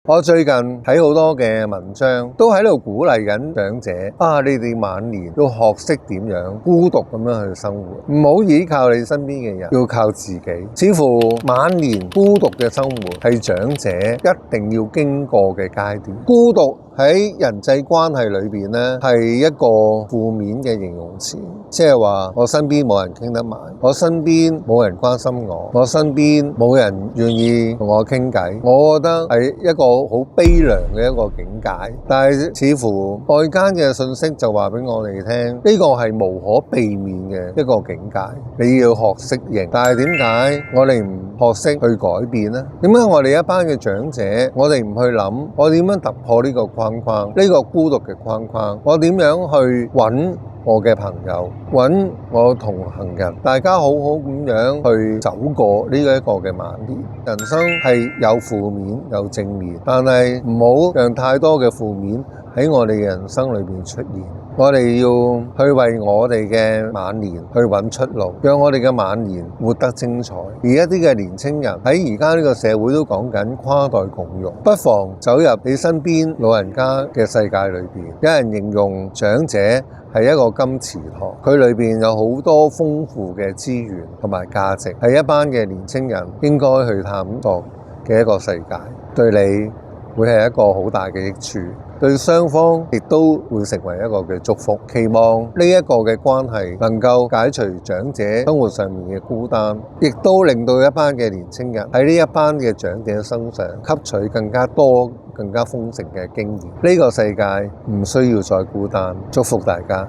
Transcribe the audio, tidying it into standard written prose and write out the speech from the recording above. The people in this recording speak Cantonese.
我最近睇好多嘅文章，都喺度鼓勵緊長者你哋晚年要學識點樣孤獨咁樣去生活，唔好依靠你身邊嘅人，要靠自己。似乎晚年孤獨嘅生活係長者一定要經過嘅階段。孤獨喺人際關係裏邊咧，係一個負面嘅形容詞，即係話我身邊冇人傾得埋，我身邊冇人關心我，我身邊冇人願意同我傾偈。我覺得係一個好悲涼嘅一個境界。但係似乎外間嘅信息就話俾我哋聽，呢個係無可避免嘅一個境界，你要學適應。但係點解我哋唔學識去改變呢？點解我哋一班嘅長者，我哋唔去諗我點樣突破呢個框框，呢個孤獨嘅框框？我點樣去揾我嘅朋友，揾我同行人，大家好好咁樣去走過呢一個嘅晚年。人生係有負面有正面，但係唔好讓太多嘅負面喺我哋嘅人生裏邊出現。我哋要去為我哋嘅晚年去揾出路，讓我哋嘅晚年活得精彩。而一啲嘅年青人喺而家呢個社會都講緊跨代共融，不妨走入你身邊老人家嘅世界裏邊。有人形容長者係一個金池塘，佢裏邊有好多豐富嘅資源同埋價值，係一班嘅年青人應該去探索嘅一個世界，對你會係一個好大嘅益處，對雙方亦都會成為一個嘅祝福。期望呢一個嘅關係能夠解除長者生活上面嘅孤單，亦都令到一班嘅年青人喺呢一班嘅長者身上吸取更加多、更加豐盛嘅經驗。呢個世界唔需要再孤單，祝福大家。